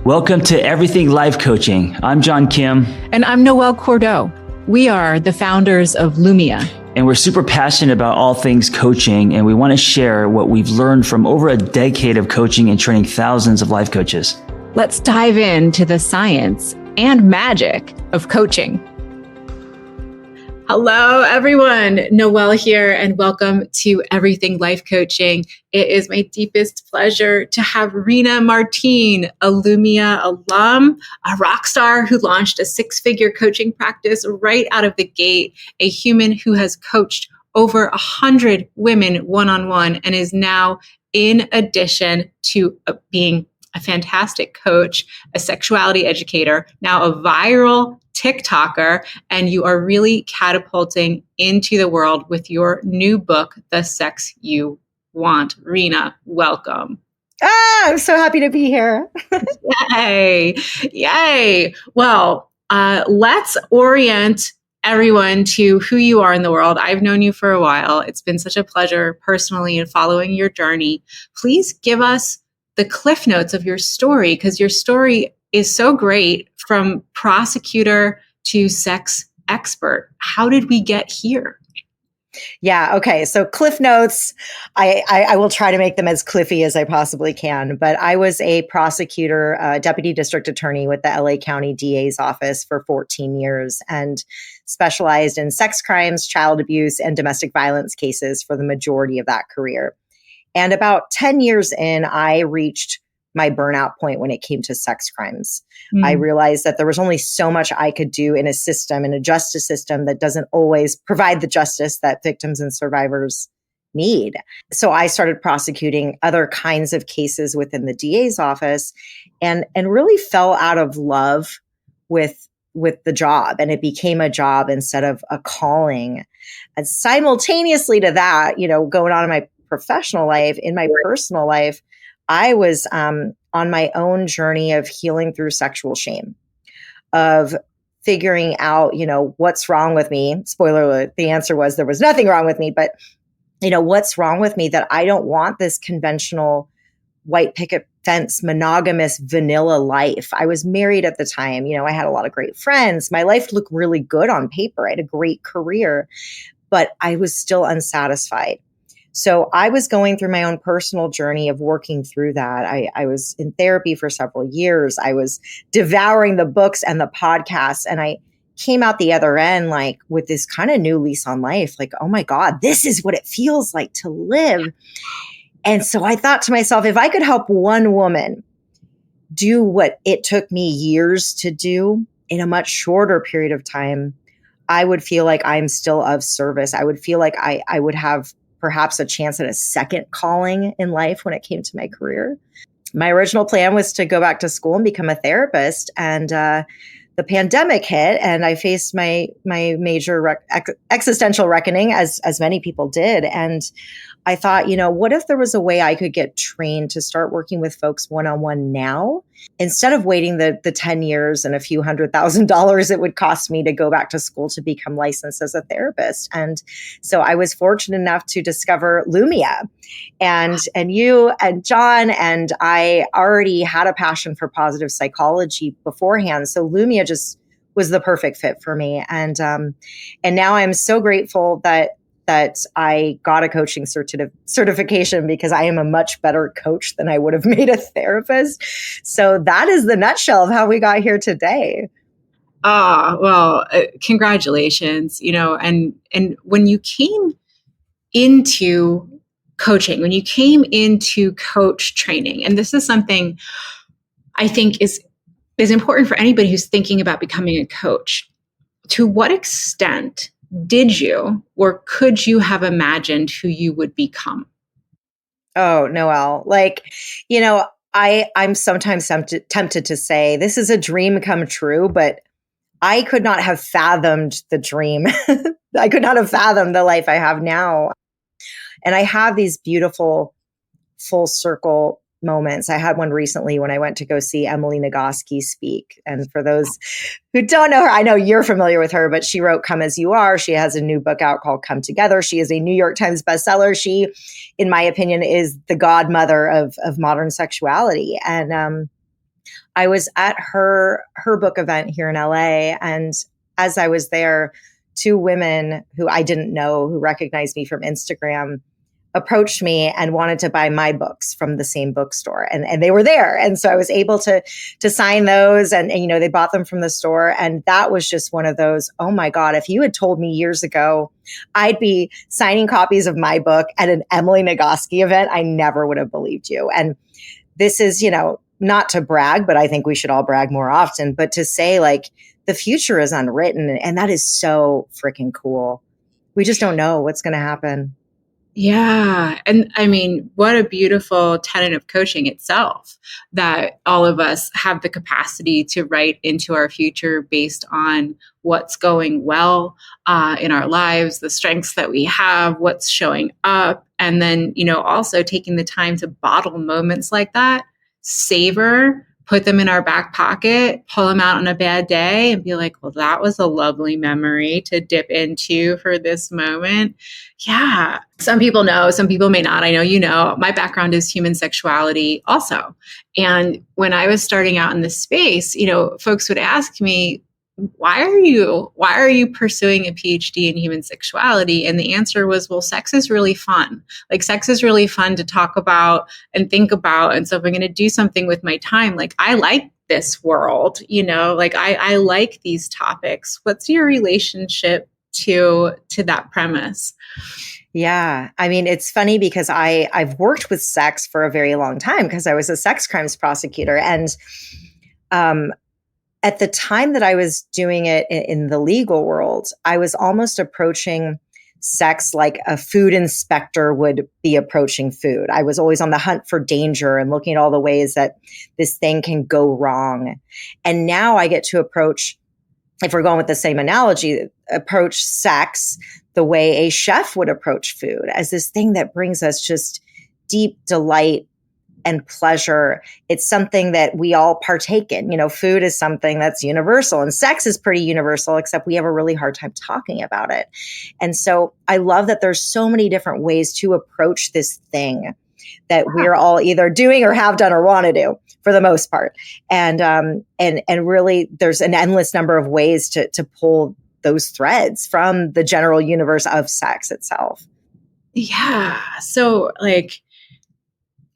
Welcome to Everything Life Coaching. I'm John Kim. And I'm Noelle Cordeaux. We are the founders of Lumia. And we're super passionate about all things coaching, and we want to share what we've learned from over a decade of coaching and training thousands of life coaches. Let's dive into the science and magic of coaching. Hello, everyone. Noelle here, and welcome to Everything Life Coaching. It is my deepest pleasure to have Rena Martine, a Lumia alum, a rock star who launched a six-figure coaching practice right out of the gate, a human who has coached over 100 women one-on-one and is now, in addition to being a fantastic coach, a sexuality educator, now a viral TikToker, and you are really catapulting into the world with your new book, The Sex You Want. Rena, welcome. I'm so happy to be here. Yay. Yay. Well, let's orient everyone to who you are in the world. I've known you for a while. It's been such a pleasure personally in following your journey. Please give us the cliff notes of your story, because your story is so great, from prosecutor to sex expert. How did we get here? Yeah. Okay. So cliff notes, I will try to make them as cliffy as I possibly can. But I was a prosecutor, deputy district attorney with the LA County DA's office for 14 years and specialized in sex crimes, child abuse, and domestic violence cases for the majority of that career. And about 10 years in, I reached my burnout point when it came to sex crimes. I realized that there was only so much I could do in a system, in a justice system that doesn't always provide the justice that victims and survivors need. So I started prosecuting other kinds of cases within the DA's office and really fell out of love with the job. And it became a job instead of a calling. And simultaneously to that, going on in my professional life, in my personal life, I was on my own journey of healing through sexual shame, of figuring out, what's wrong with me. Spoiler alert, the answer was there was nothing wrong with me, but, what's wrong with me that I don't want this conventional white picket fence, monogamous, vanilla life. I was married at the time. I had a lot of great friends. My life looked really good on paper. I had a great career, but I was still unsatisfied. So I was going through my own personal journey of working through that. I was in therapy for several years. I was devouring the books and the podcasts, and I came out the other end like with this kind of new lease on life, like, oh my God, this is what it feels like to live. And so I thought to myself, if I could help one woman do what it took me years to do in a much shorter period of time, I would feel like I'm still of service. I would feel like I would have perhaps a chance at a second calling in life when it came to my career. My original plan was to go back to school and become a therapist. And the pandemic hit, and I faced my major existential reckoning, as many people did. And I thought, what if there was a way I could get trained to start working with folks one-on-one now, instead of waiting the 10 years and a few $100,000 it would cost me to go back to school to become licensed as a therapist. And so I was fortunate enough to discover Lumia, and you and John and I already had a passion for positive psychology beforehand. So Lumia just was the perfect fit for me. And now I'm so grateful that I got a coaching certification, because I am a much better coach than I would have made a therapist. So that is the nutshell of how we got here today. Congratulations, and when you came into coaching, when you came into coach training, and this is something I think is important for anybody who's thinking about becoming a coach, to what extent did you or could you have imagined who you would become? Oh, Noelle, I'm sometimes tempted to say this is a dream come true, but I could not have fathomed the dream. I could not have fathomed the life I have now. And I have these beautiful full circle moments. I had one recently when I went to go see Emily Nagoski speak. And for those who don't know her, I know you're familiar with her, but she wrote Come As You Are. She has a new book out called Come Together. She is a New York Times bestseller. She, in my opinion, is the godmother of modern sexuality. And I was at her book event here in LA, and as I was there, two women who I didn't know, who recognized me from Instagram, approached me and wanted to buy my books from the same bookstore, and they were there, and so I was able to sign those, and you know, they bought them from the store, and that was just one of those, oh my God, if you had told me years ago I'd be signing copies of my book at an Emily Nagoski event, I never would have believed you. And this is, you know, not to brag, but I think we should all brag more often, but to say like the future is unwritten, and that is so freaking cool. We just don't know what's going to happen. Yeah. And I mean, what a beautiful tenet of coaching itself, that all of us have the capacity to write into our future based on what's going well in our lives, the strengths that we have, what's showing up. And then, you know, also taking the time to bottle moments like that, savor, put them in our back pocket, pull them out on a bad day and be like, well, that was a lovely memory to dip into for this moment. Yeah. Some people know, some people may not. I know, you know, my background is human sexuality also. And when I was starting out in this space, you know, folks would ask me, why are you pursuing a PhD in human sexuality? And the answer was, well, sex is really fun. Like, sex is really fun to talk about and think about. And so if I'm going to do something with my time, like, I like this world, you know, like I like these topics. What's your relationship to that premise? Yeah. I mean, it's funny because I've worked with sex for a very long time because I was a sex crimes prosecutor. And at the time that I was doing it in the legal world, I was almost approaching sex like a food inspector would be approaching food. I was always on the hunt for danger and looking at all the ways that this thing can go wrong. And now I get to approach, if we're going with the same analogy, approach sex the way a chef would approach food, as this thing that brings us just deep delight and pleasure. It's something that we all partake in. You know, food is something that's universal, and sex is pretty universal, except we have a really hard time talking about it. And so I love that there's so many different ways to approach this thing that we're all either doing or have done or want to do for the most part. And really there's an endless number of ways to pull those threads from the general universe of sex itself. Yeah. So like,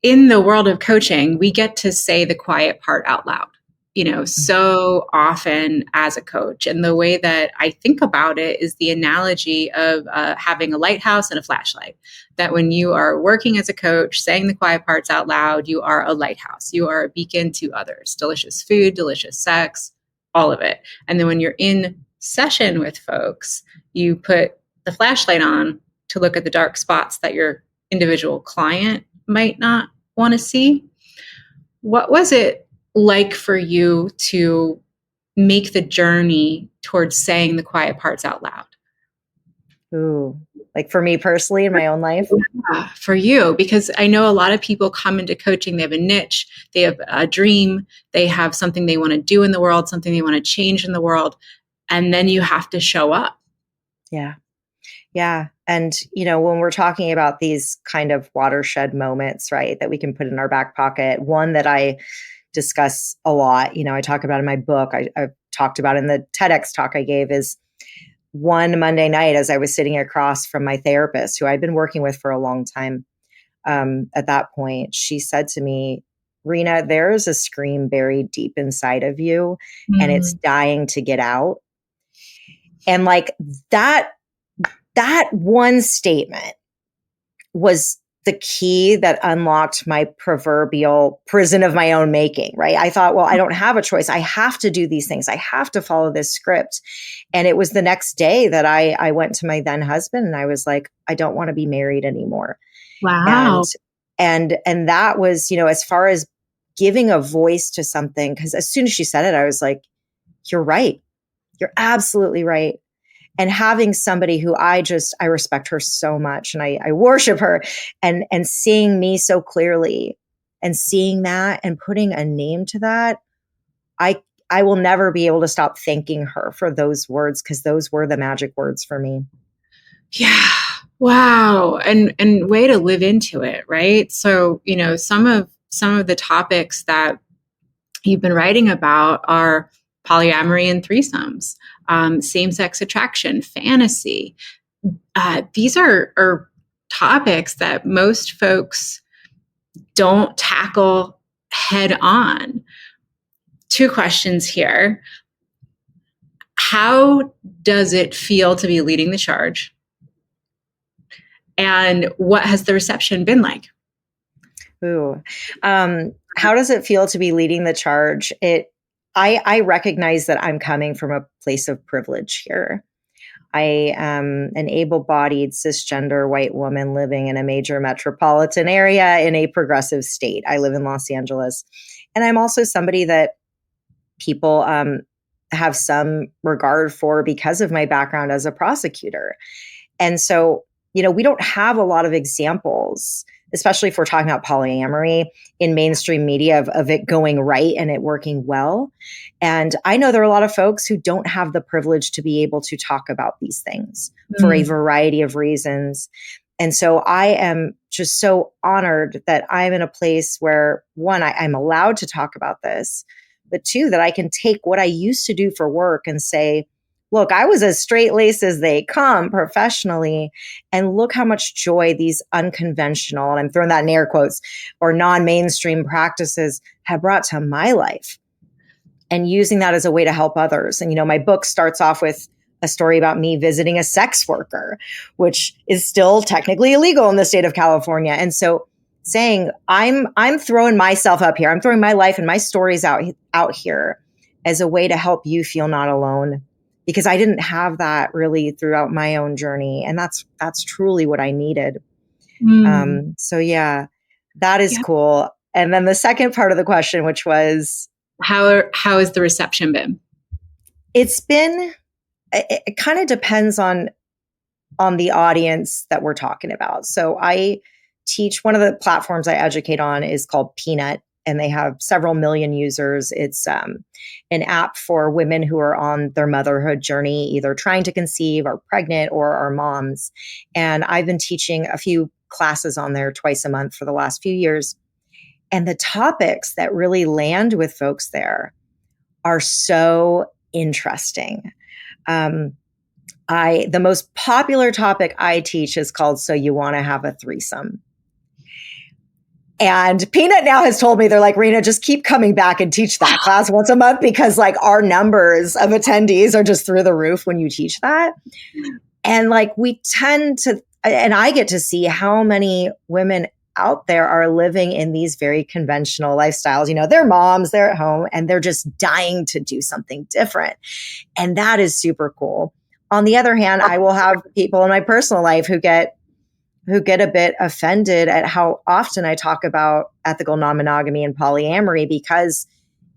in the world of coaching, we get to say the quiet part out loud, you know, so often as a coach. And the way that I think about it is the analogy of having a lighthouse and a flashlight. That when you are working as a coach, saying the quiet parts out loud, you are a lighthouse. You are a beacon to others. Delicious food, delicious sex, all of it. And then when you're in session with folks, you put the flashlight on to look at the dark spots that your individual client might not want to see. What was it like for you to make the journey towards saying the quiet parts out loud? Ooh, like for me personally in my own life? Yeah, for you, because I know a lot of people come into coaching, they have a niche, they have a dream, they have something they want to do in the world, something they want to change in the world, and then you have to show up. Yeah. Yeah. And, you know, when we're talking about these kind of watershed moments, right, that we can put in our back pocket, one that I discuss a lot, you know, I talk about in my book, I've talked about in the TEDx talk I gave, is one Monday night as I was sitting across from my therapist, who I'd been working with for a long time. At that point, she said to me, Rena, there is a scream buried deep inside of you, and it's dying to get out. And like that one statement was the key that unlocked my proverbial prison of my own making, right? I thought, well, I don't have a choice. I have to do these things. I have to follow this script. And it was the next day that I went to my then husband and I was like, I don't want to be married anymore. Wow. And that was, you know, as far as giving a voice to something, because as soon as she said it, I was like, you're right. You're absolutely right. And having somebody who I respect her so much and I worship her, and seeing me so clearly and seeing that and putting a name to that, I will never be able to stop thanking her for those words, because those were the magic words for me. Yeah. Wow. And way to live into it, right? So, you know, some of the topics that you've been writing about are polyamory and threesomes, same-sex attraction, fantasy. These are topics that most folks don't tackle head on. Two questions here. How does it feel to be leading the charge? And what has the reception been like? Ooh. How does it feel to be leading the charge? I recognize that I'm coming from a place of privilege here. I am an able-bodied, cisgender white woman living in a major metropolitan area in a progressive state. I live in Los Angeles. And I'm also somebody that people have some regard for because of my background as a prosecutor. And so, we don't have a lot of examples, especially if we're talking about polyamory in mainstream media of it going right and it working well. And I know there are a lot of folks who don't have the privilege to be able to talk about these things for a variety of reasons. And so I am just so honored that I'm in a place where, one, I'm allowed to talk about this, but two, that I can take what I used to do for work and say, look, I was as straight-laced as they come professionally, and look how much joy these unconventional, and I'm throwing that in air quotes, or non-mainstream practices have brought to my life, and using that as a way to help others. And, my book starts off with a story about me visiting a sex worker, which is still technically illegal in the state of California. And so saying, I'm throwing myself up here, I'm throwing my life and my stories out here as a way to help you feel not alone. Because I didn't have that really throughout my own journey. And that's truly what I needed. So yeah, that is cool. And then the second part of the question, which was, how has the reception been? It kind of depends on the audience that we're talking about. So I teach, one of the platforms I educate on is called Peanut, and they have several million users. It's an app for women who are on their motherhood journey, either trying to conceive or pregnant or are moms. And I've been teaching a few classes on there twice a month for the last few years. And the topics that really land with folks there are so interesting. The most popular topic I teach is called "So You Want to Have a Threesome?" And Peanut now has told me, they're like, Rena, just keep coming back and teach that class once a month, because like our numbers of attendees are just through the roof when you teach that. And like we tend to, and I get to see how many women out there are living in these very conventional lifestyles. They're moms, they're at home, and they're just dying to do something different. And that is super cool. On the other hand, I will have people in my personal life who get a bit offended at how often I talk about ethical non-monogamy and polyamory, because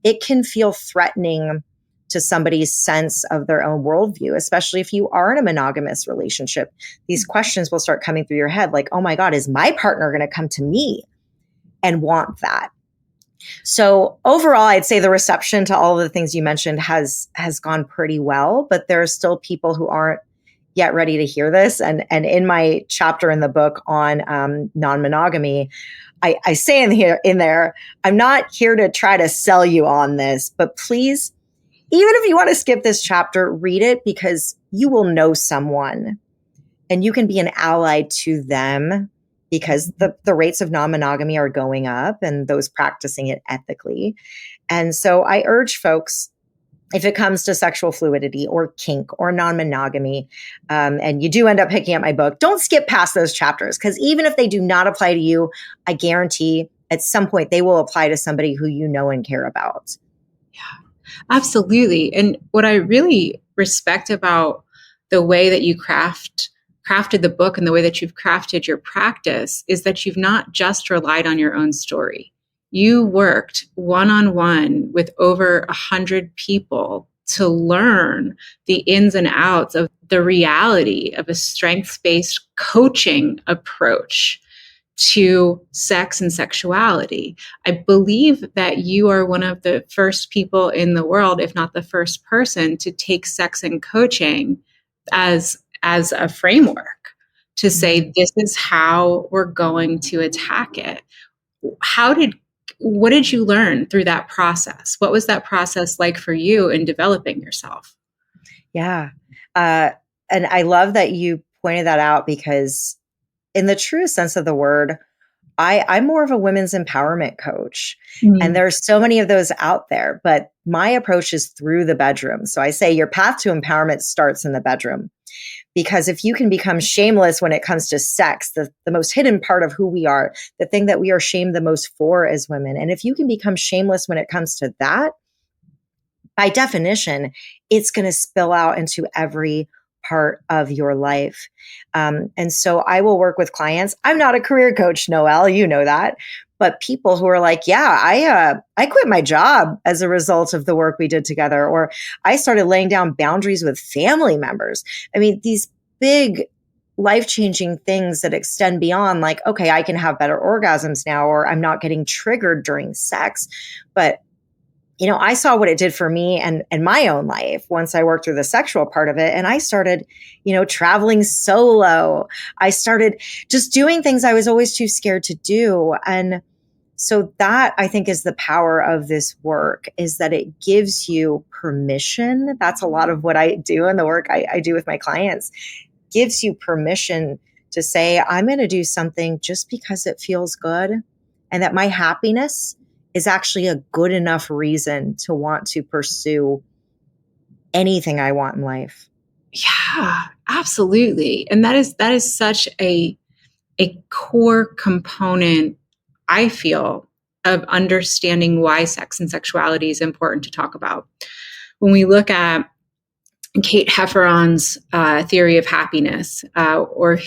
it can feel threatening to somebody's sense of their own worldview, especially if you are in a monogamous relationship. These questions will start coming through your head like, oh my God, is my partner going to come to me and want that? So overall, I'd say the reception to all of the things you mentioned has gone pretty well, but there are still people who aren't yet ready to hear this. And in my chapter in the book on non-monogamy, I say in there, I'm not here to try to sell you on this, but please, even if you want to skip this chapter, read it, because you will know someone and you can be an ally to them, because the rates of non-monogamy are going up and those practicing it ethically. And so I urge folks, if it comes to sexual fluidity or kink or non-monogamy, and you do end up picking up my book, don't skip past those chapters, because even if they do not apply to you, I guarantee at some point they will apply to somebody who you know and care about. Yeah, absolutely. And what I really respect about the way that you crafted the book and the way that you've crafted your practice is that you've not just relied on your own story. You worked one-on-one with over 100 people to learn the ins and outs of the reality of a strengths-based coaching approach to sex and sexuality. I believe that you are one of the first people in the world, if not the first person, to take sex and coaching as a framework to say, this is how we're going to attack it. How did what did you learn through that process? What was that process like for you in developing yourself? Yeah. And I love that you pointed that out, because in the truest sense of the word, I'm more of a women's empowerment coach. And there's so many of those out there, but my approach is through the bedroom. So I say your path to empowerment starts in the bedroom. Because if you can become shameless when it comes to sex, the most hidden part of who we are, the thing that we are shamed the most for as women, and if you can become shameless when it comes to that, by definition, it's going to spill out into every part of your life. And so I will work with clients. I'm not a career coach, Noelle, you know that. But people who are like, yeah, I quit my job as a result of the work we did together, or I started laying down boundaries with family members. I mean, these big life-changing things that extend beyond like, okay, I can have better orgasms now, or I'm not getting triggered during sex. But I saw what it did for me and my own life once I worked through the sexual part of it. And I started, traveling solo. I started just doing things I was always too scared to do. And so that, I think, is the power of this work, is that it gives you permission. That's a lot of what I do in the work I do with my clients. Gives you permission to say, I'm going to do something just because it feels good, and that my happiness is actually a good enough reason to want to pursue anything I want in life. Yeah, absolutely. And that is such a core component, I feel, of understanding why sex and sexuality is important to talk about. When we look at Kate Hefferon's theory of happiness, or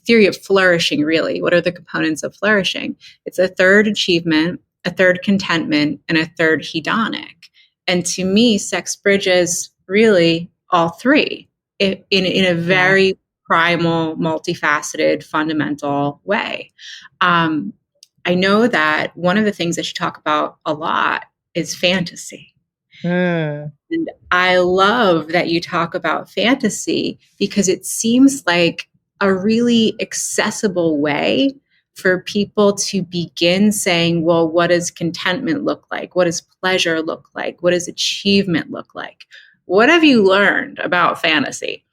theory of flourishing, really, what are the components of flourishing? It's a third achievement, a third contentment, and a third hedonic. And to me, sex bridges really all three in a very primal, multifaceted, fundamental way. I know that one of the things that you talk about a lot is fantasy. And I love that you talk about fantasy, because it seems like a really accessible way for people to begin saying, well, what does contentment look like? What does pleasure look like? What does achievement look like? What have you learned about fantasy?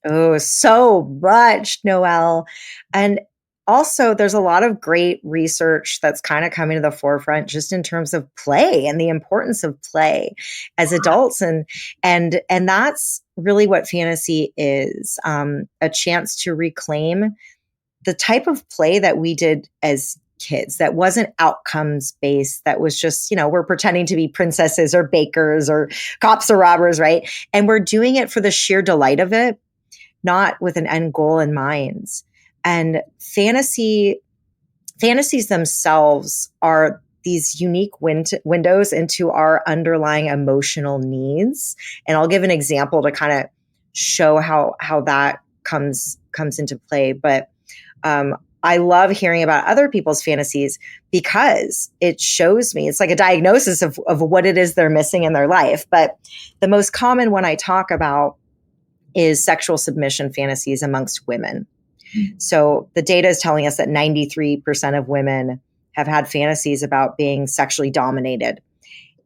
Oh, so much, Noelle. And also, there's a lot of great research that's kind of coming to the forefront just in terms of play and the importance of play as adults. And that's really what fantasy is, a chance to reclaim the type of play that we did as kids that wasn't outcomes based, that was just, we're pretending to be princesses or bakers or cops or robbers, right? And we're doing it for the sheer delight of it, not with an end goal in mind. And fantasies themselves are these unique windows into our underlying emotional needs. And I'll give an example to kind of show how that comes into play. But I love hearing about other people's fantasies, because it shows me, it's like a diagnosis of what it is they're missing in their life. But the most common one I talk about is sexual submission fantasies amongst women. So the data is telling us that 93% of women have had fantasies about being sexually dominated.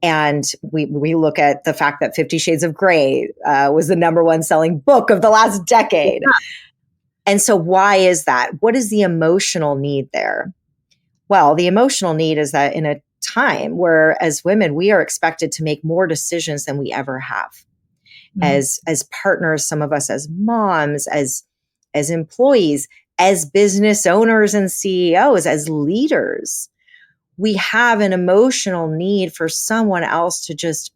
And we look at the fact that 50 Shades of Grey was the number one selling book of the last decade. Yeah. And so why is that? What is the emotional need there? Well, the emotional need is that in a time where, as women, we are expected to make more decisions than we ever have. As partners, some of us as moms, as employees, as business owners and CEOs, as leaders, we have an emotional need for someone else to just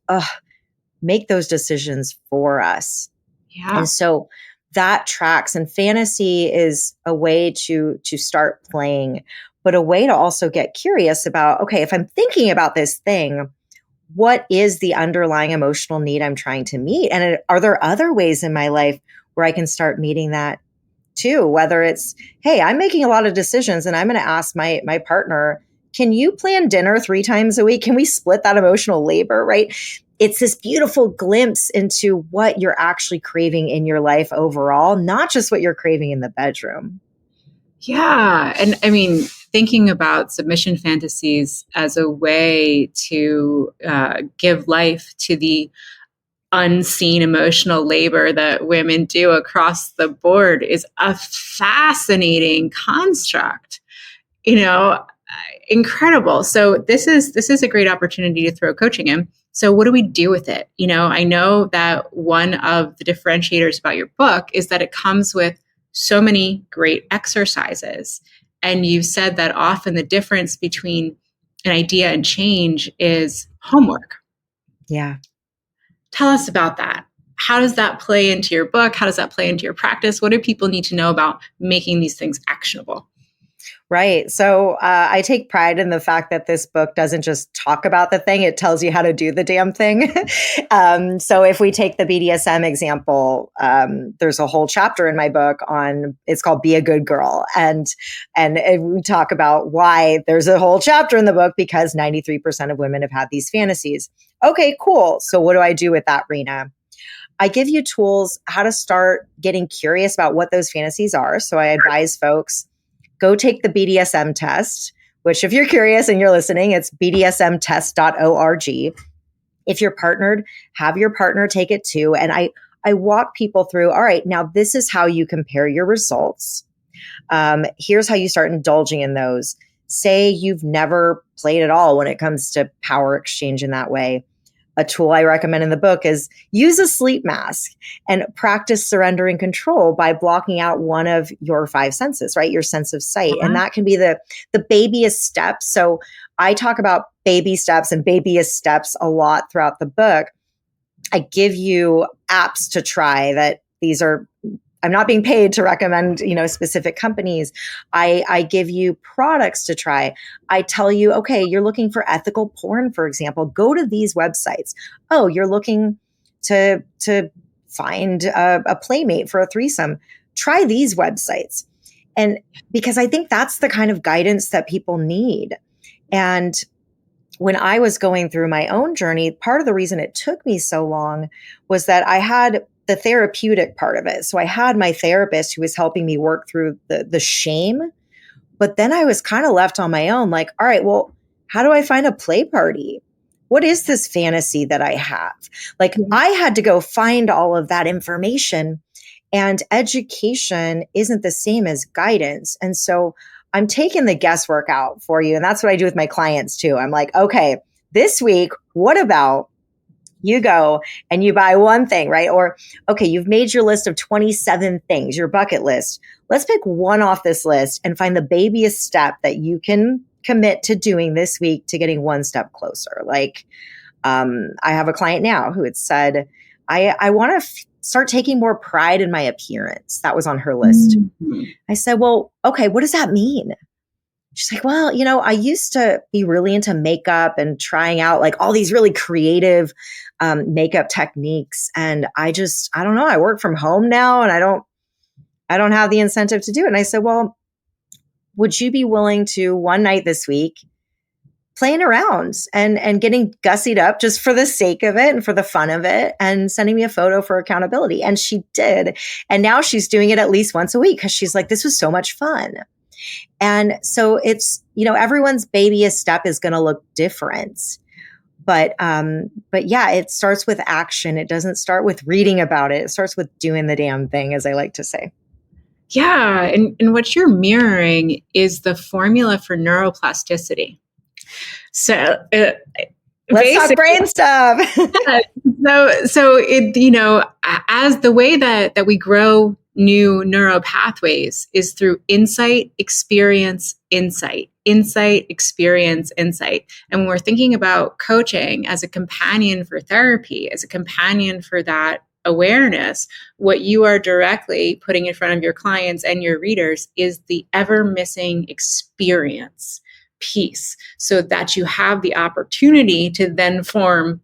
make those decisions for us. Yeah. And so that tracks. And fantasy is a way to start playing, but a way to also get curious about, okay, if I'm thinking about this thing, what is the underlying emotional need I'm trying to meet? And are there other ways in my life where I can start meeting that too? Whether it's, hey, I'm making a lot of decisions and I'm going to ask my partner, can you plan dinner 3 times a week? Can we split that emotional labor, right? It's this beautiful glimpse into what you're actually craving in your life overall, not just what you're craving in the bedroom. Yeah. And I mean, thinking about submission fantasies as a way to give life to the unseen emotional labor that women do across the board is a fascinating construct. You know, incredible. So this is a great opportunity to throw coaching in. So what do we do with it? You know, I know that one of the differentiators about your book is that it comes with so many great exercises. And you said that often the difference between an idea and change is homework. Yeah. Tell us about that. How does that play into your book? How does that play into your practice? What do people need to know about making these things actionable? Right. So I take pride in the fact that this book doesn't just talk about the thing, it tells you how to do the damn thing. So if we take the BDSM example, there's a whole chapter in my book on, it's called Be a Good Girl. And we talk about why there's a whole chapter in the book because 93% of women have had these fantasies. Okay, cool. So what do I do with that, Rena? I give you tools how to start getting curious about what those fantasies are. So I advise folks, go take the BDSM test, which if you're curious and you're listening, it's bdsmtest.org. If you're partnered, have your partner take it too. And I walk people through, all right, now this is how you compare your results. Here's how you start indulging in those. Say you've never played at all when it comes to power exchange in that way. A tool I recommend in the book is use a sleep mask and practice surrendering control by blocking out one of your five senses, right? Your sense of sight. And that can be the babyest steps. So I talk about baby steps and babyest steps a lot throughout the book. I give you apps to try that these are, I'm not being paid to recommend, specific companies. I give you products to try. I tell you, okay, you're looking for ethical porn, for example, go to these websites. Oh, you're looking to find a playmate for a threesome. Try these websites. And because I think that's the kind of guidance that people need. And when I was going through my own journey, part of the reason it took me so long was that I had the therapeutic part of it. So I had my therapist who was helping me work through the shame, but then I was kind of left on my own, like, all right, well, how do I find a play party? What is this fantasy that I have? Like, I had to go find all of that information, and education isn't the same as guidance. And so I'm taking the guesswork out for you. And that's what I do with my clients too. I'm like, okay, this week, what about you go and you buy one thing, right? Or, okay, you've made your list of 27 things, your bucket list. Let's pick one off this list and find the babyest step that you can commit to doing this week to getting one step closer. Like, I have a client now who had said, I want to start taking more pride in my appearance. That was on her list. Mm-hmm. I said, well, okay, what does that mean? She's like, well, I used to be really into makeup and trying out like all these really creative makeup techniques. And I don't know. I work from home now and I don't have the incentive to do it. And I said, well, would you be willing to one night this week playing around and getting gussied up just for the sake of it and for the fun of it and sending me a photo for accountability? And she did. And now she's doing it at least once a week because she's like, this was so much fun. And so it's, everyone's babyest step is going to look different. But yeah, it starts with action. It doesn't start with reading about it. It starts with doing the damn thing, as I like to say. Yeah. And what you're mirroring is the formula for neuroplasticity. So let's talk brain stuff. So it, as the way that we grow new neural pathways is through insight, experience, insight, experience, insight. And when we're thinking about coaching as a companion for therapy, as a companion for that awareness, what you are directly putting in front of your clients and your readers is the ever missing experience piece, so that you have the opportunity to then form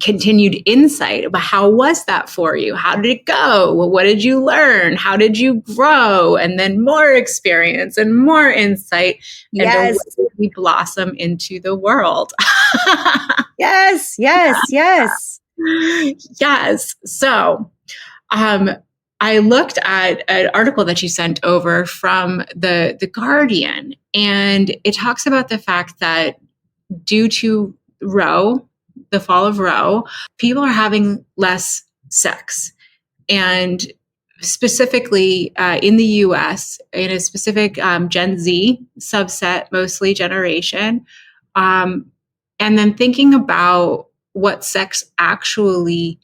continued insight about how was that for you? How did it go? Well, what did you learn? How did you grow? And then more experience and more insight. Yes. And we blossom into the world. Yes. Yes. So, I looked at an article that you sent over from the Guardian, and it talks about the fact that due to Roe, the fall of Roe, people are having less sex. And specifically in the US, in a specific Gen Z subset, mostly generation, and then thinking about what sex actually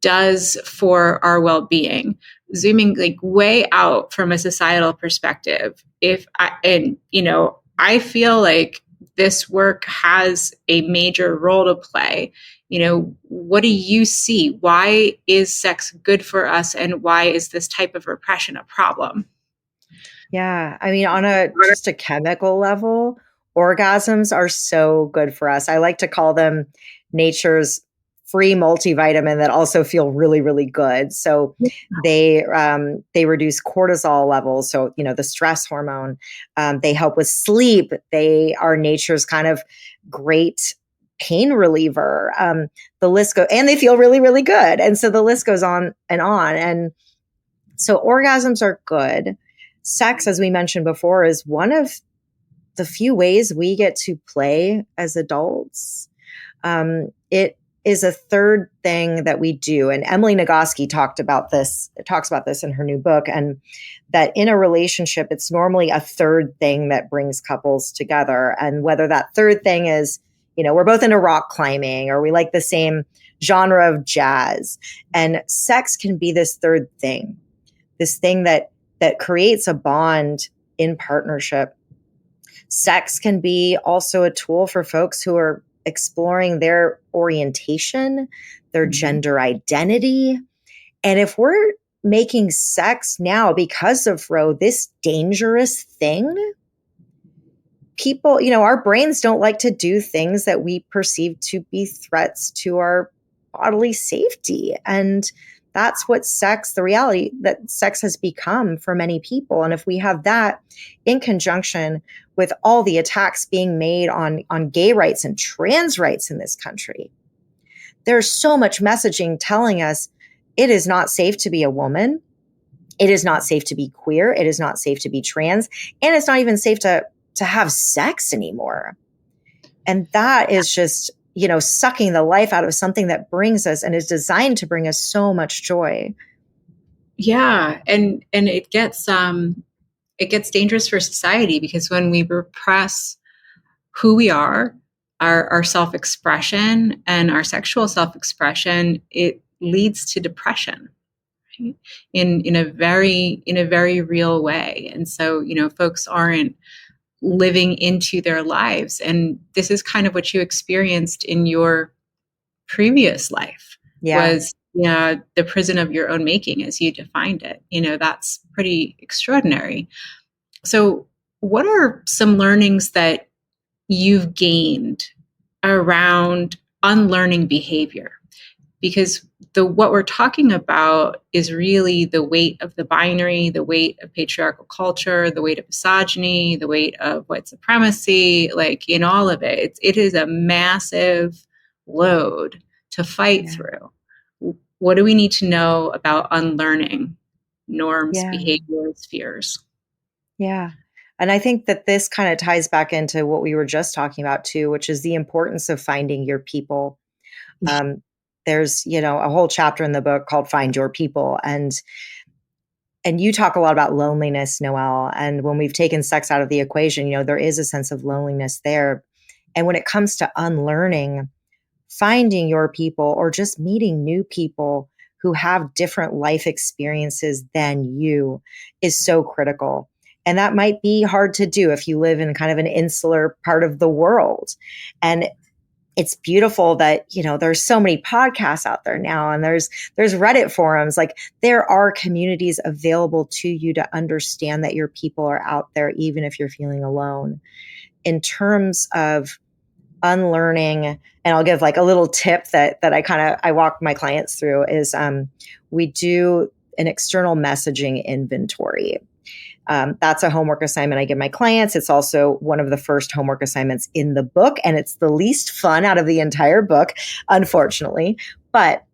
does for our well-being, zooming like way out from a societal perspective. I feel like this work has a major role to play. What do you see? Why is sex good for us, and why is this type of repression a problem? Yeah. I mean, on just a chemical level, orgasms are so good for us. I like to call them nature's free multivitamin that also feel really, really good. So they reduce cortisol levels. So, the stress hormone, they help with sleep. They are nature's kind of great pain reliever. The list goes, and they feel really, really good. And so the list goes on and on. And so orgasms are good. Sex, as we mentioned before, is one of the few ways we get to play as adults. It is a third thing that we do. And Emily Nagoski talks about this in her new book, and that in a relationship, it's normally a third thing that brings couples together. And whether that third thing is, we're both into rock climbing, or we like the same genre of jazz, and sex can be this third thing, this thing that creates a bond in partnership. Sex can be also a tool for folks who are exploring their orientation, their gender identity. And if we're making sex now, because of Roe, this dangerous thing, people, our brains don't like to do things that we perceive to be threats to our bodily safety. And that's what the reality that sex has become for many people. And if we have that in conjunction with all the attacks being made on gay rights and trans rights in this country, there's so much messaging telling us it is not safe to be a woman. It is not safe to be queer. It is not safe to be trans. And it's not even safe to have sex anymore. And that is just, sucking the life out of something that brings us and is designed to bring us so much joy. Yeah. And it gets dangerous for society, because when we repress who we are, our self-expression and our sexual self-expression, it leads to depression, right? In a very real way. And so, folks aren't living into their lives. And this is kind of what you experienced in your previous life. Was the prison of your own making, as you defined it. That's pretty extraordinary. So what are some learnings that you've gained around unlearning behavior? Because what we're talking about is really the weight of the binary, the weight of patriarchal culture, the weight of misogyny, the weight of white supremacy, like in all of it. It is a massive load to fight through. What do we need to know about unlearning norms, behaviors, fears? Yeah. And I think that this kind of ties back into what we were just talking about too, which is the importance of finding your people. There's, a whole chapter in the book called Find Your People. And you talk a lot about loneliness, Noelle. And when we've taken sex out of the equation, there is a sense of loneliness there. And when it comes to unlearning, finding your people or just meeting new people who have different life experiences than you is so critical. And that might be hard to do if you live in kind of an insular part of the world. And it's beautiful that, there's so many podcasts out there now, and there's Reddit forums. Like, there are communities available to you to understand that your people are out there, even if you're feeling alone. In terms of unlearning, and I'll give like a little tip that I walk my clients through is we do an external messaging inventory. That's a homework assignment I give my clients. It's also one of the first homework assignments in the book, and it's the least fun out of the entire book, unfortunately. But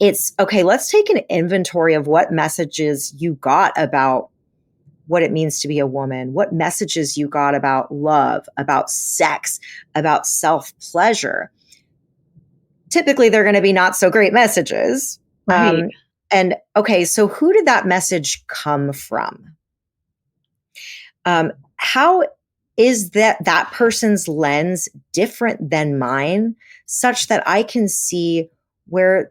it's okay, let's take an inventory of what messages you got about what it means to be a woman, what messages you got about love, about sex, about self-pleasure. Typically, they're going to be not so great messages. Right. And okay, so who did that message come from? How is that person's lens different than mine, such that I can see where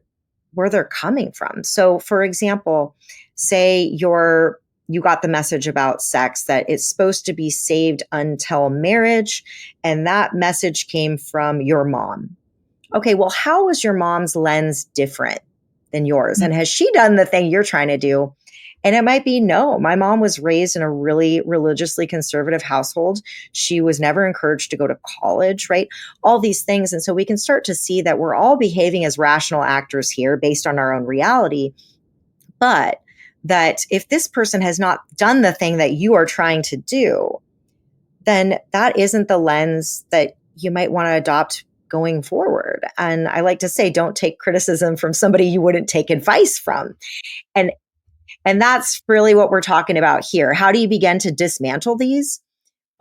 they're coming from? So, for example, say you got the message about sex that it's supposed to be saved until marriage, and that message came from your mom. Okay, well, how is your mom's lens different than yours? And has she done the thing you're trying to do? And it might be, no, my mom was raised in a really religiously conservative household. She was never encouraged to go to college, right? All these things. And so we can start to see that we're all behaving as rational actors here based on our own reality. But that if this person has not done the thing that you are trying to do, then that isn't the lens that you might want to adopt going forward. And I like to say, don't take criticism from somebody you wouldn't take advice from. And that's really what we're talking about here. How do you begin to dismantle these?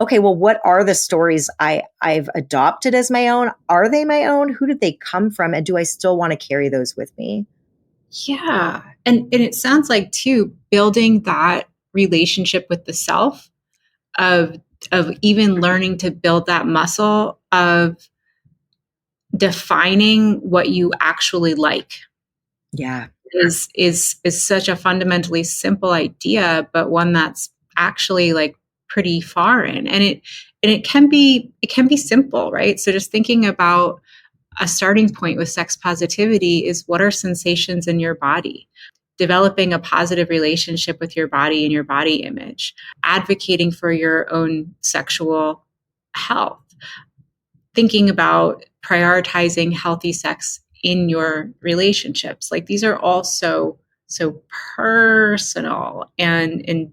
Okay, well, what are the stories I've adopted as my own? Are they my own? Who did they come from? And do I still want to carry those with me? Yeah. And it sounds like too, building that relationship with the self of even learning to build that muscle of defining what you actually like. Yeah. Is such a fundamentally simple idea, but one that's actually like pretty foreign. And it can be simple, right? So just thinking about a starting point with sex positivity is, what are sensations in your body? Developing a positive relationship with your body and your body image, advocating for your own sexual health, thinking about prioritizing healthy sex in your relationships. Like, these are all so personal and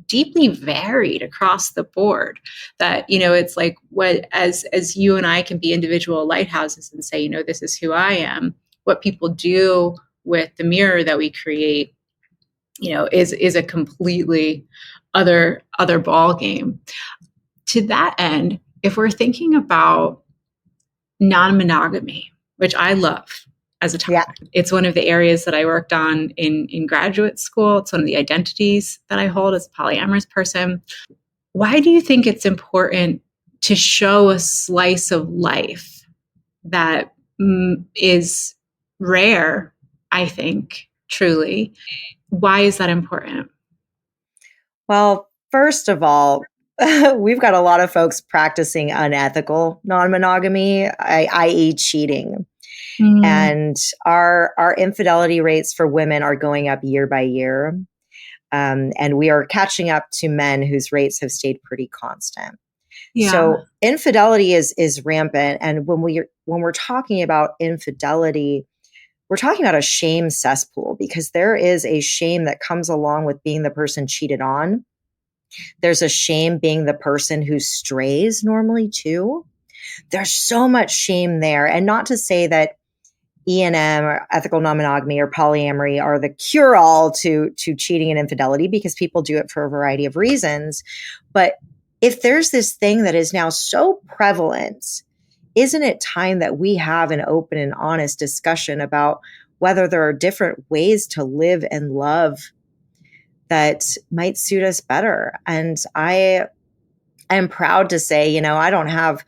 deeply varied across the board, that, it's like, what, as you and I can be individual lighthouses and say, this is who I am, what people do with the mirror that we create, is a completely other ball game. To that end, if we're thinking about non-monogamy, which I love as a topic. Yeah. It's one of the areas that I worked on in graduate school. It's one of the identities that I hold as a polyamorous person. Why do you think it's important to show a slice of life that is rare, I think, truly? Why is that important? Well, first of all, we've got a lot of folks practicing unethical non-monogamy, i.e. cheating. And our infidelity rates for women are going up year by year. And we are catching up to men whose rates have stayed pretty constant. Yeah. So infidelity is rampant. And when we're talking about infidelity, we're talking about a shame cesspool, because there is a shame that comes along with being the person cheated on. There's a shame being the person who strays normally too. There's so much shame there. And not to say that E&M or ethical non-monogamy or polyamory are the cure-all to cheating and infidelity, because people do it for a variety of reasons. But if there's this thing that is now so prevalent, isn't it time that we have an open and honest discussion about whether there are different ways to live and love that might suit us better? And I am proud to say, I don't have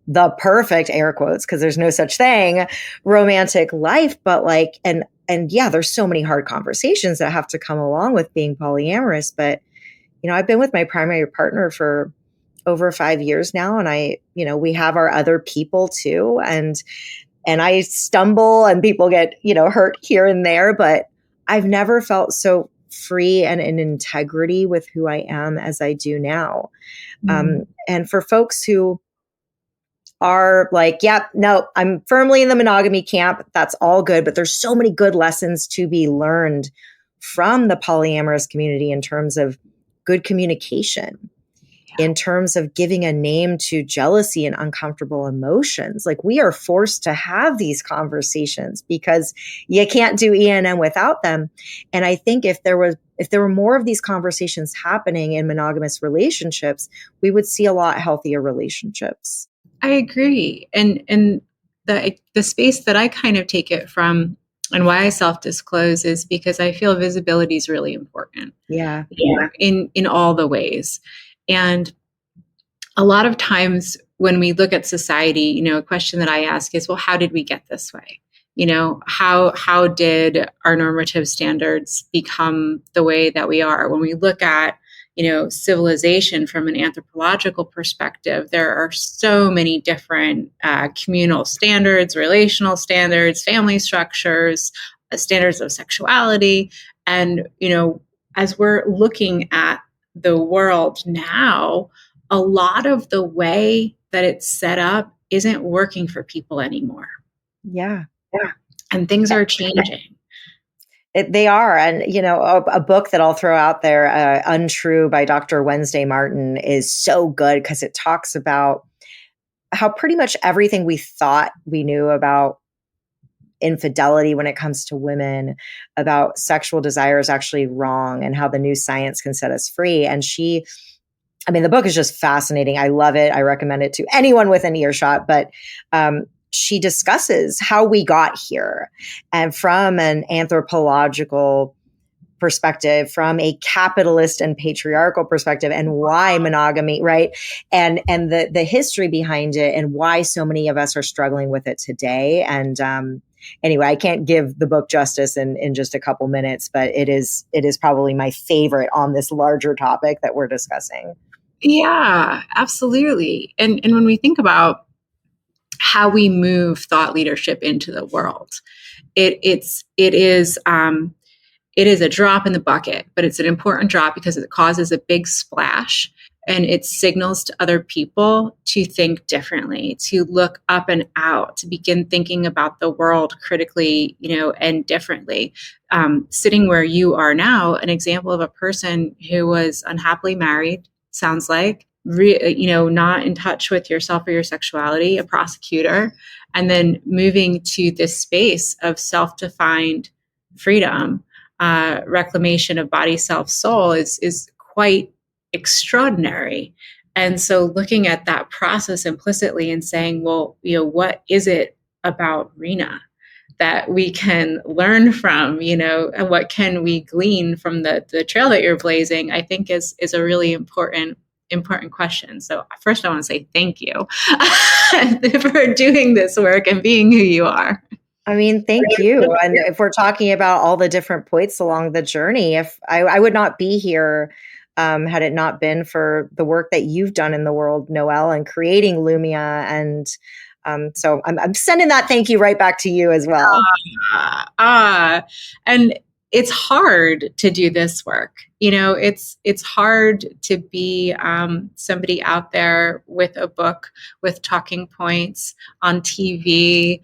the perfect, air quotes, because there's no such thing, romantic life, but like, and yeah, there's so many hard conversations that have to come along with being polyamorous. But, I've been with my primary partner for over 5 years now. And we have our other people too. And I stumble and people get, hurt here and there, but I've never felt so free and in integrity with who I am as I do now. And for folks who are like, yep, no, I'm firmly in the monogamy camp, that's all good. But there's so many good lessons to be learned from the polyamorous community in terms of good communication in terms of giving a name to jealousy and uncomfortable emotions. Like, we are forced to have these conversations because you can't do E&M without them. And I think if there were more of these conversations happening in monogamous relationships, we would see a lot healthier relationships. I agree. And the space that I kind of take it from, and why I self-disclose, is because I feel visibility is really important. Yeah. In all the ways. And a lot of times when we look at society, a question that I ask is, well, how did we get this way? How did our normative standards become the way that we are? When we look at, civilization from an anthropological perspective, there are so many different communal standards, relational standards, family structures, standards of sexuality. And, as we're looking at the world now, a lot of the way that it's set up isn't working for people anymore. Yeah. And things are changing. They are. And, a book that I'll throw out there, Untrue by Dr. Wednesday Martin, is so good because it talks about how pretty much everything we thought we knew about infidelity when it comes to women, about sexual desire, is actually wrong, and how the new science can set us free. And the book is just fascinating. I love it. I recommend it to anyone with an earshot. But she discusses how we got here, and from an anthropological perspective, from a capitalist and patriarchal perspective, and why monogamy, right? And the history behind it, and why so many of us are struggling with it today. And anyway, I can't give the book justice in just a couple minutes, but it is probably my favorite on this larger topic that we're discussing. Yeah, absolutely. And when we think about how we move thought leadership into the world, it is a drop in the bucket, but it's an important drop because it causes a big splash, and it signals to other people to think differently, to look up and out, to begin thinking about the world critically, and differently. Sitting where you are now, an example of a person who was unhappily married, sounds like, not in touch with yourself or your sexuality, a prosecutor, and then moving to this space of self-defined freedom, reclamation of body, self, soul is quite extraordinary. And so looking at that process implicitly and saying, well, what is it about Rena that we can learn from, and what can we glean from the trail that you're blazing, I think is a really important question. So first I want to say thank you for doing this work and being who you are. Thank you. And if we're talking about all the different points along the journey, if I would not be here had it not been for the work that you've done in the world, Noelle, and creating Lumia. And so I'm sending that thank you right back to you as well. And it's hard to do this work. It's hard to be somebody out there with a book, with talking points on TV,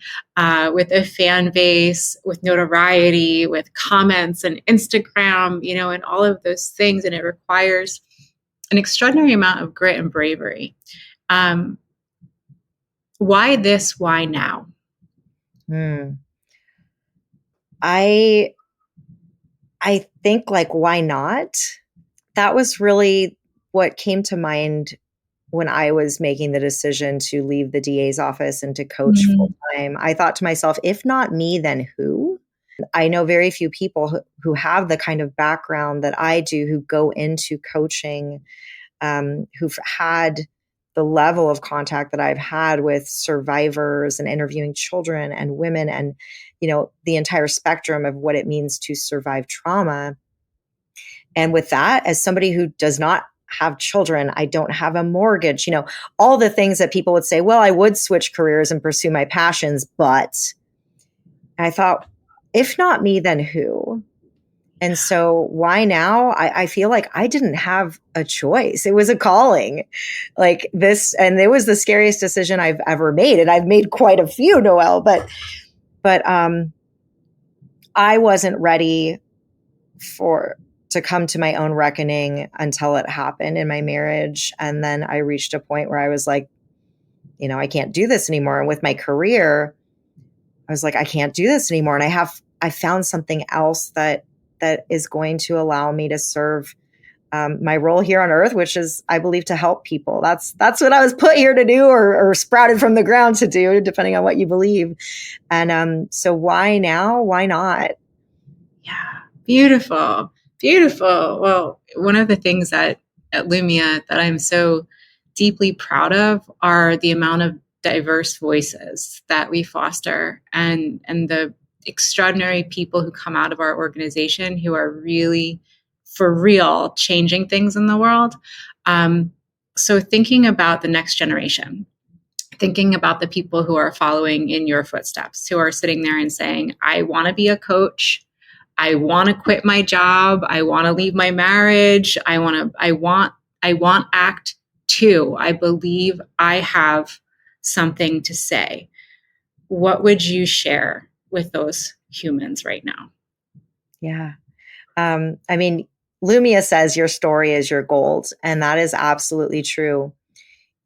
with a fan base, with notoriety, with comments and Instagram, and all of those things. And it requires an extraordinary amount of grit and bravery. Why this? Why now? I think, why not? That was really what came to mind when I was making the decision to leave the DA's office and to coach full time. I thought to myself, if not me, then who? I know very few people who have the kind of background that I do, who go into coaching, who've had the level of contact that I've had with survivors and interviewing children and women, and the entire spectrum of what it means to survive trauma. And with that, as somebody who does not have children, I don't have a mortgage, all the things that people would say, well, I would switch careers and pursue my passions, but I thought, if not me, then who? And so why now? I feel like I didn't have a choice. It was a calling like this. And it was the scariest decision I've ever made. And I've made quite a few, Noelle, but I wasn't ready to come to my own reckoning until it happened in my marriage. And then I reached a point where I was like, I can't do this anymore. And with my career, I was like, I can't do this anymore. And I found something else that is going to allow me to serve my role here on earth, which is, I believe, to help people. That's what I was put here to do, or sprouted from the ground to do, depending on what you believe. And so why now? Why not? Yeah. Beautiful. Beautiful. Well, one of the things at Lumia that I'm so deeply proud of are the amount of diverse voices that we foster, and the extraordinary people who come out of our organization who are really, for real, changing things in the world. So thinking about the next generation, thinking about the people who are following in your footsteps, who are sitting there and saying, I want to be a coach. I want to quit my job. I want to leave my marriage. I want Act 2. I believe I have something to say. What would you share with those humans right now? Yeah. Lumia says your story is your gold, and that is absolutely true.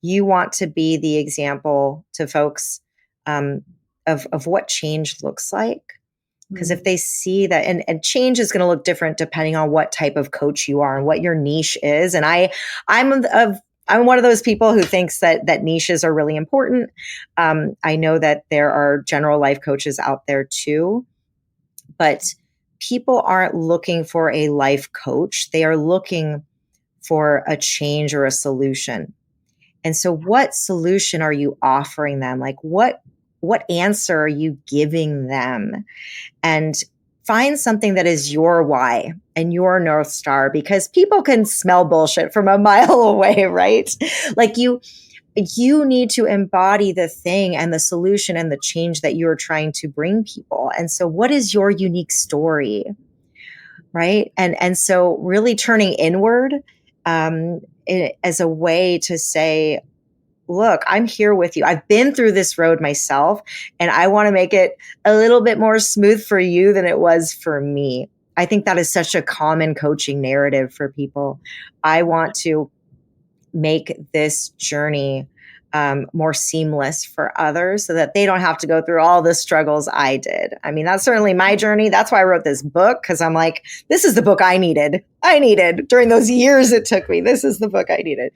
You want to be the example to folks of what change looks like. Because if they see that, and change is going to look different depending on what type of coach you are and what your niche is. And I'm one of those people who thinks that niches are really important. I know that there are general life coaches out there too, but people aren't looking for a life coach. They are looking for a change or a solution. And so what solution are you offering them? Like what answer are you giving them? And find something that is your why and your North Star, because people can smell bullshit from a mile away, right? Like you need to embody the thing and the solution and the change that you're trying to bring people. And so what is your unique story, right? And so really turning inward as a way to say, look, I'm here with you. I've been through this road myself, and I want to make it a little bit more smooth for you than it was for me. I think that is such a common coaching narrative for people. I want to make this journey more seamless for others so that they don't have to go through all the struggles I did. I mean, that's certainly my journey. That's why I wrote this book, because I'm like, this is the book I needed during those years it took me. This is the book I needed.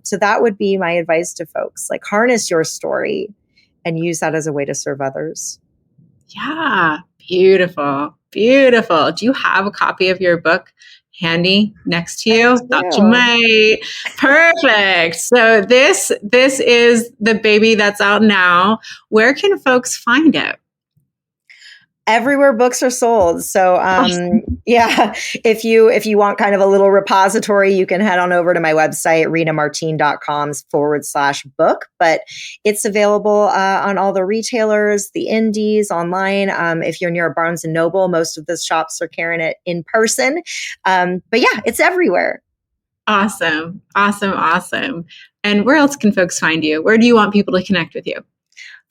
So that would be my advice to folks. Like, harness your story and use that as a way to serve others. Yeah. Beautiful. Beautiful. Do you have a copy of your book handy next to you? Thought you might. Perfect. So this is the baby that's out now. Where can folks find it? Everywhere books are sold. So, yeah, if you want kind of a little repository, you can head on over to my website, renamartine.com/book, but it's available on all the retailers, the indies, online. If you're near a Barnes & Noble, most of the shops are carrying it in person. But yeah, it's everywhere. Awesome. Awesome. Awesome. And where else can folks find you? Where do you want people to connect with you?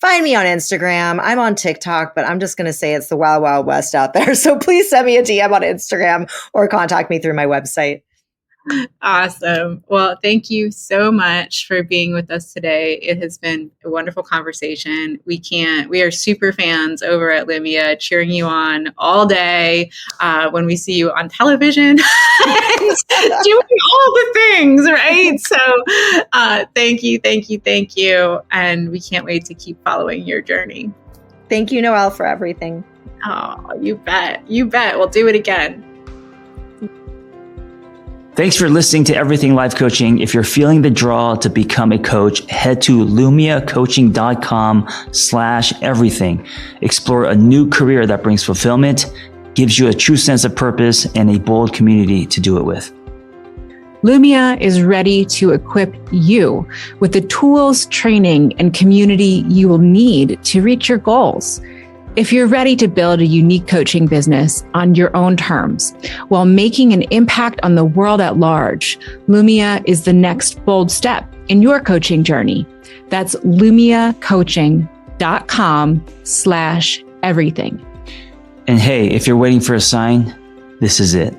Find me on Instagram. I'm on TikTok, but I'm just going to say it's the Wild Wild West out there. So please send me a DM on Instagram or contact me through my website. Awesome. Well, thank you so much for being with us today. It has been a wonderful conversation. We are super fans over at Lumia, cheering you on all day when we see you on television and doing all the things, right? So thank you. And we can't wait to keep following your journey. Thank you, Noelle, for everything. Oh, you bet. We'll do it again. Thanks for listening to Everything Life Coaching. If you're feeling the draw to become a coach, head to lumiacoaching.com/everything. Explore a new career that brings fulfillment, gives you a true sense of purpose, and a bold community to do it with. Lumia is ready to equip you with the tools, training, and community you will need to reach your goals. If you're ready to build a unique coaching business on your own terms while making an impact on the world at large, Lumia is the next bold step in your coaching journey. That's lumiacoaching.com/everything. And hey, if you're waiting for a sign, this is it.